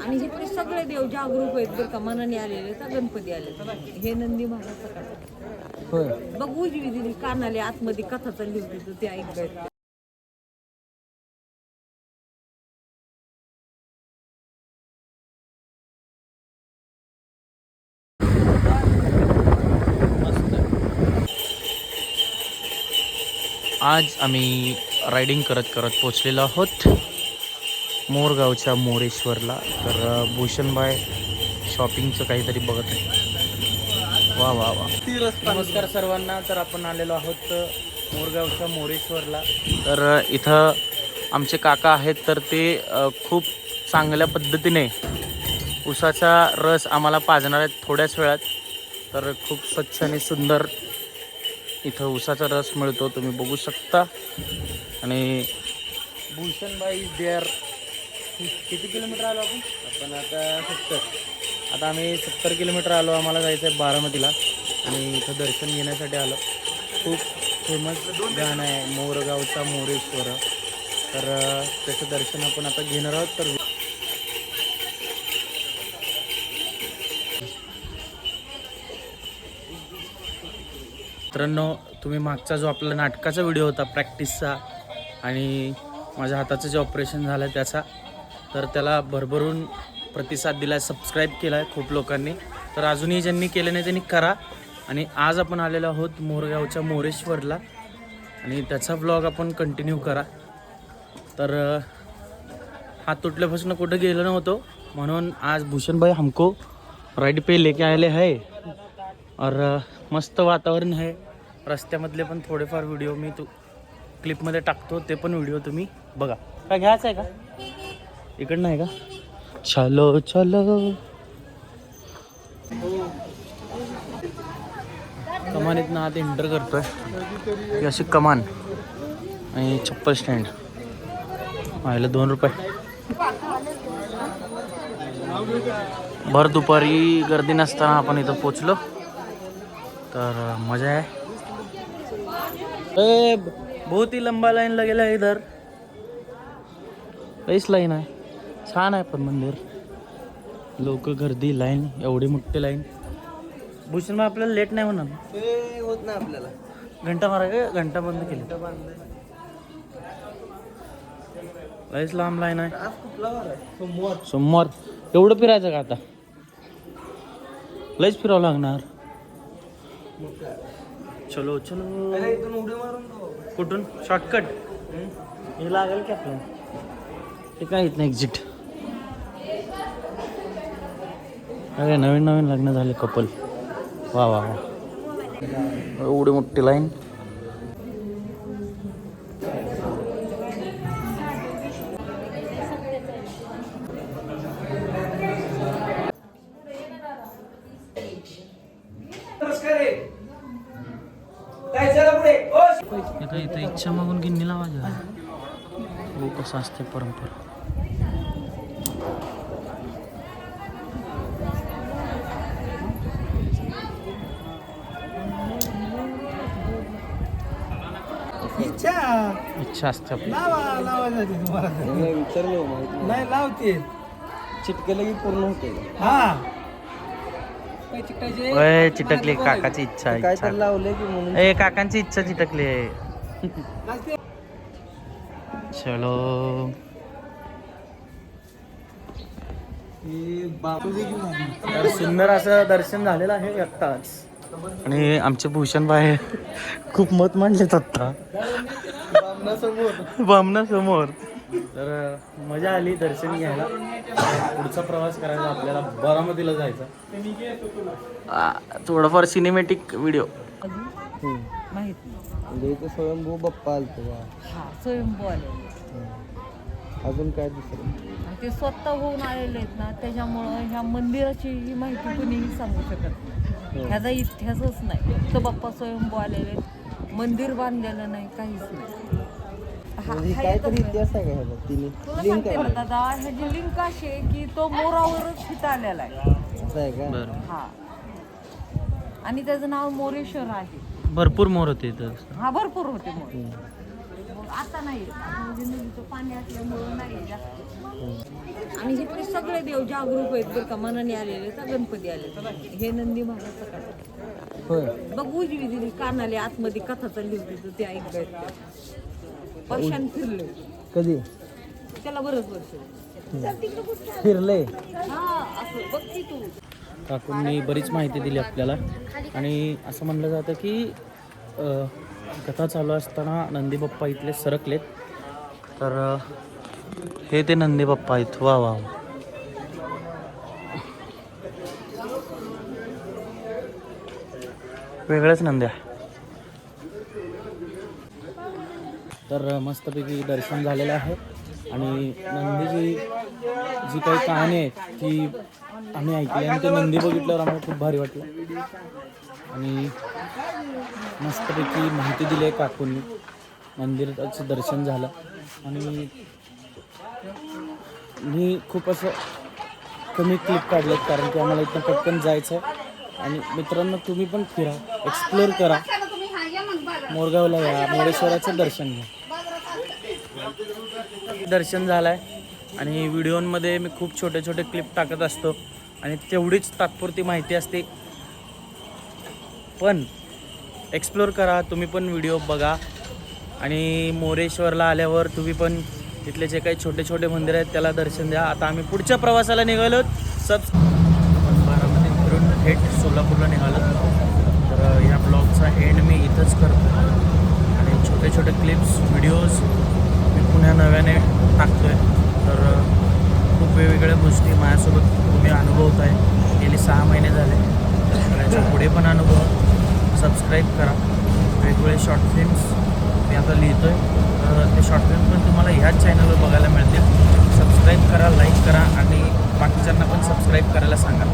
आणि इकडे सगळे देव जागरूक आहेत बरं का, मनाने आलेले तर गणपती आले. हे नंदी महाराजचं काढ होय. बघ, उजवी दिली कानाले आतमध्ये कथा चालली होती तर ते ऐकायचं. आज आम्ही रायडिंग करत करत पोचलेलो आहोत मोरगावच्या मोरेश्वरला. तर भूषणबाई शॉपिंगचं काहीतरी बघत आहे. वा वा वा. नमस्कार सर्वांना. तर आपण आलेलो आहोत मोरगावच्या मोरेश्वरला. तर इथं आमचे काका आहेत. तर ते खूप चांगल्या पद्धतीने उसाचा रस आम्हाला पाजणार आहेत थोड्याच वेळात. तर खूप स्वच्छ आणि सुंदर इथं उसाचा रस मिळतो, तुम्ही बघू शकता. आणि भूषणबाई देअर. किती किलोमीटर आलो आपण आता 70. आता आम्ही 70 किलोमीटर आलो. आम्हाला जायचं आहे बारामतीला आणि इथं दर्शन घेण्यासाठी आलो. खूप फेमस गाणं आहे मोरगावचा मोरेश्वर. तर त्याचं दर्शन आपण आता घेणार आहोत. तर मित्रांनो, तुम्ही मागचा जो आपला नाटकाचा व्हिडिओ होता प्रॅक्टिसचा आणि माझ्या हाताचं जे ऑपरेशन झालं आहे त्याचा, तर त्याला भरभरून प्रतिसाद दिला आहे, सबस्क्राईब केला आहे खूप लोकांनी. तर अजूनही ज्यांनी केलं नाही त्यांनी करा. आणि आज आपण आलेलो आहोत मोरगावच्या मोरेश्वरला आणि त्याचा व्लॉग आपण कंटिन्यू करा. तर हात तुटल्यापासून कुठं गेलो नव्हतो म्हणून आज भूषणभाई हमको राइड पे लेके आले है. और मस्त वातावरण आहे. रस्त्यामधले पण थोडेफार व्हिडिओ मी क्लिपमध्ये टाकतो, ते पण व्हिडिओ तुम्ही बघा. काय घ्यायचं आहे का? इकडनं आहे का? चलो चलो. कमानीतनं आत एंटर करतोय. ही अशी कमान आणि चप्पल स्टँड. व्हायला 2 रुपये. भर दुपारी गर्दी नसताना आपण इथं पोचलो. तर मजा आहे. बहुत ही लंबा लाईन लगेला है इधर. लईच लाईन आहे. छान आहे पण मंदिर. लोक गर्दी, लाईन, एवढी मोठी लाईन. भूषण मग आपल्याला लेट नाही होणार होत नाही आपल्याला. घंटा मारा का? घंटा बंद केली. लईच लांब लाईन आहे. सोमवार एवढं फिरायचं का आता? लईच फिरावं लागणार. चलो चलो. इथून उडी मारून कुठून शॉर्टकट हे लागेल की आपल्याला? ते काय येत नाही एक्झिट. अरे नवीन नवीन लग्न झाले कपल. वा वा वा. एवढी मोठी लाईन. इथं इच्छा मागून गिन्नी लावायची. हो कसं असते परंपरा. इच्छा असते आपली. नाही लावते, चिटकेलं की पूर्ण होते. चिटकली काकाची इच्छा. काय तर लावले की म्हणून. ए काकांची इच्छा चिटकली आहे. चलो. तर सुंदर असं दर्शन झालेलं आहे आत्ताच. आणि आमचे भूषणबाई खूप मत मांडलेत आत्ता बामणासमोर. तर मजा आली दर्शन घ्यायला. पुढचा प्रवास करायचा आपल्याला बारामतीला जायचा. थोडंफार सिनेमॅटिक व्हिडिओ माहित नाही. म्हणजे इथे स्वयंभू बाप्पा आलतो. स्वयंभू आले. अजून काय दुसरं? ते स्वतः होऊन आलेले आहेत ना, त्याच्यामुळं ह्या मंदिराची ही माहिती कुणीही सांगू शकत नाही. ह्याचा इतिहासच नाही. फक्त बाप्पा स्वयंभू आलेले, मंदिर बांधलेलं नाही, काहीच नाही. काहीतरी इतिहास आहे का ह्याला? तिने तुला सांगते ना दादा, ह्याची लिंक अशी आहे की तो मोरावरच इथं आलेला आहे. असं आहे का? हा. आणि त्याचं नाव मोरेश्वर आहे. भरपूर मोर होते इथं. हा भरपूर होते मोर. आता नाही आता म्हणजे नदीचं पाणी असल्यामुळं नाही जास्त. आणि इकडे सगळे देव जागरूक आहेत बरं का, मनाने आलेले का गणपती आले. हे नंदी महाराज सकाळ होय. बघ उजवी दिली कानाले आतमध्ये कथा चालली होती तर ते ऐकायचं. पक्षान फिरले कधी त्याला बरंच वर्ष फिरले. हा असं बघ की तू. काकूंनी बरीच माहिती दिली आपल्याला. आणि असं म्हणलं जातं की कथा चालू असताना नंदी बाप्पा इथले सरकलेत. तर हे ते नंदी बाप्पा आहेत. वा वा, वेगळ्याच नंद्या. तर मस्तपैकी दर्शन झालेलं आहे. आणि नंदीची जी काही कहाणी आहे ती आम्ही ऐकली आणि ते नंदी बघितल्यावर आम्हाला खूप भारी वाटलं. आणि मस्तपैकी माहिती दिली आहे काकूंनी. मंदिराचं दर्शन झालं आणि मी खूप असं कमी क्लिप काढलेत कारण की आम्हाला इथं पटकन जायचं आहे. आणि मित्रांनो तुम्ही पण फिरा, एक्सप्लोअर करा, मोरगावला या, मोरेश्वराचं दर्शन घ्या. दर्शन झालं आहे आणि व्हिडिओमध्ये मी खूप छोटे छोटे क्लिप टाकत असतो आणि तेवढीच तात्पुरती माहिती असते. पण एक्सप्लोअर करा, तुम्ही पण व्हिडिओ बघा. आणि मोरेश्वरला आल्यावर तुम्ही पण इथले जे काही छोटे छोटे मंदिर आहेत त्याला दर्शन द्या. आता आम्ही पुढच्या प्रवासाला निघालो. बारामती फिरून थेट सोलापूरला निघालो. तर या ब्लॉगचा एंड मी इथंच करतो. आणि छोटे छोटे क्लिप्स व्हिडिओज मी पुन्हा नव्याने टाकतो आहे. तर खूप वेगवेगळ्या गोष्टी माझ्यासोबत तुम्ही अनुभवत आहे. गेली 6 महिने झाले. तर याच्या पुढे पण अनुभव. सबस्क्राईब करा. वेगवेगळे शॉर्ट फिल्म्स मी आता लिहितो आहे. तर ते शॉर्ट फिल्म पण तुम्हाला ह्याच चॅनलवर बघायला मिळतील. सबस्क्राईब करा, लाईक करा आणि बाकीच्यांना पण सबस्क्राईब करायला सांगा.